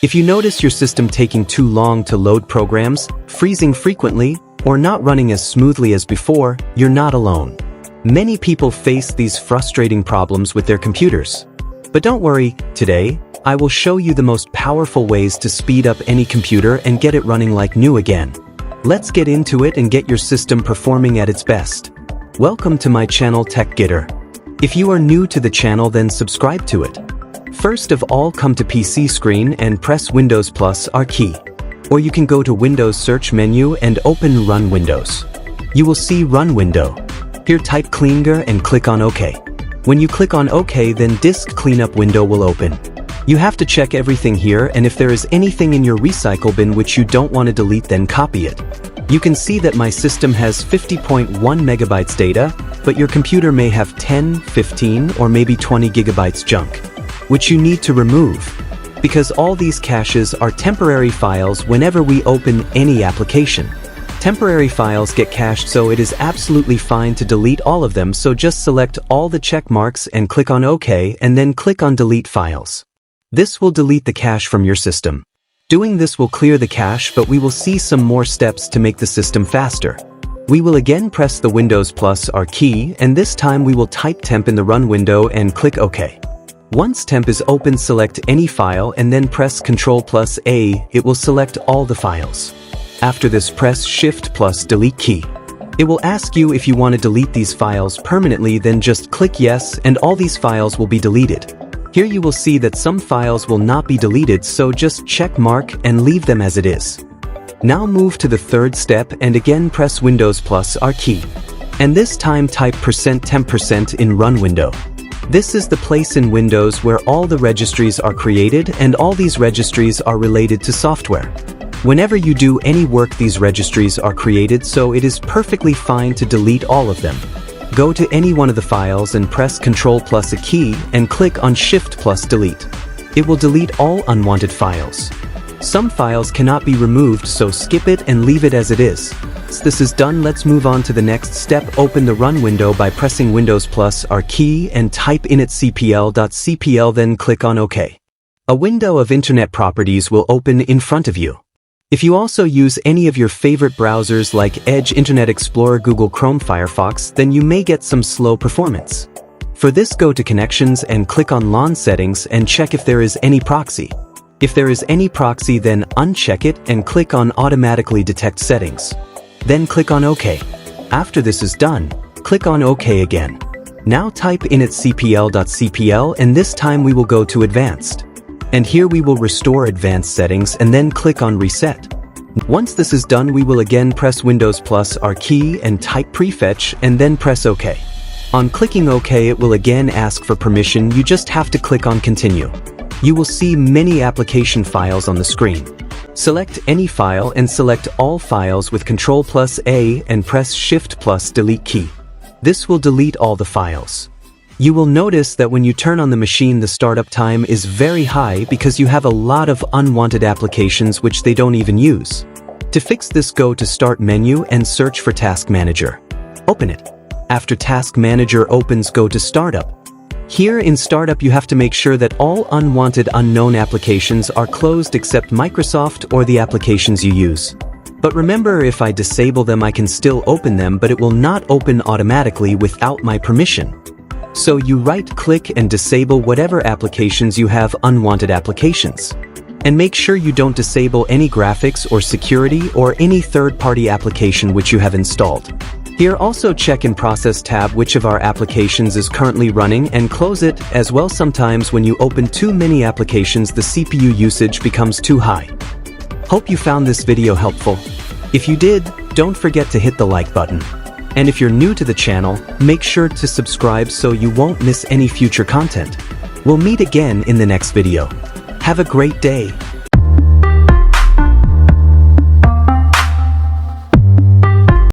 If you notice your system taking too long to load programs, freezing frequently, or not running as smoothly as before, you're not alone. Many people face these frustrating problems with their computers. But don't worry, today, I will show you the most powerful ways to speed up any computer and get it running like new again. Let's get into it and get your system performing at its best. Welcome to my channel techgitter. If you are new to the channel, then subscribe to it. First of all, come to PC screen and press Windows plus R key. Or you can go to Windows search menu and open Run Windows. You will see Run Window. Here type cleaner and click on OK. When you click on OK, then Disk Cleanup window will open. You have to check everything here, and if there is anything in your recycle bin which you don't want to delete, then copy it. You can see that my system has 50.1 megabytes data, but your computer may have 10, 15, or maybe 20 gigabytes junk, which you need to remove, because all these caches are temporary files whenever we open any application. Temporary files get cached, so it is absolutely fine to delete all of them, so just select all the check marks and click on OK, and then click on Delete Files. This will delete the cache from your system. Doing this will clear the cache, but we will see some more steps to make the system faster. We will again press the Windows plus R key, and this time we will type temp in the Run window and click OK. Once temp is open, select any file and then press Ctrl plus A, it will select all the files. After this, press Shift plus Delete key. It will ask you if you want to delete these files permanently, then just click yes and all these files will be deleted. Here you will see that some files will not be deleted, so just check mark and leave them as it is. Now move to the third step and again press Windows plus R key. And this time type %temp% in Run window. This is the place in Windows where all the registries are created, and all these registries are related to software. Whenever you do any work, these registries are created, so it is perfectly fine to delete all of them. Go to any one of the files and press Ctrl plus a key and click on Shift plus Delete. It will delete all unwanted files. Some files cannot be removed, so skip it and leave it as it is. Once this is done, let's move on to the next step. Open the Run window by pressing Windows plus R key and type initcpl.cpl, then click on OK. A window of Internet properties will open in front of you. If you also use any of your favorite browsers like Edge, Internet Explorer, Google Chrome, Firefox, then you may get some slow performance. For this, go to Connections and click on LAN settings and check if there is any proxy. If there is any proxy, then uncheck it and click on Automatically Detect Settings. Then click on OK. After this is done, click on OK again. Now type initcpl.cpl, and this time we will go to Advanced. And here we will restore advanced settings and then click on Reset. Once this is done, we will again press Windows plus R key and type prefetch and then press OK. On clicking OK, it will again ask for permission. You just have to click on Continue. You will see many application files on the screen. Select any file and select all files with Ctrl plus A and press Shift plus Delete key. This will delete all the files. You will notice that when you turn on the machine, the startup time is very high because you have a lot of unwanted applications which they don't even use. To fix this, go to Start menu and search for Task Manager. Open it. After Task Manager opens, go to Startup. Here in Startup, you have to make sure that all unwanted unknown applications are closed except Microsoft or the applications you use. But remember, if I disable them, I can still open them, but it will not open automatically without my permission. So you right-click and disable whatever applications you have unwanted applications. And make sure you don't disable any graphics or security or any third-party application which you have installed. Here also check in Process tab which of our applications is currently running and close it as well. Sometimes when you open too many applications, the CPU usage becomes too high. Hope you found this video helpful. If you did, don't forget to hit the like button. And if you're new to the channel, make sure to subscribe so you won't miss any future content. We'll meet again in the next video. Have a great day.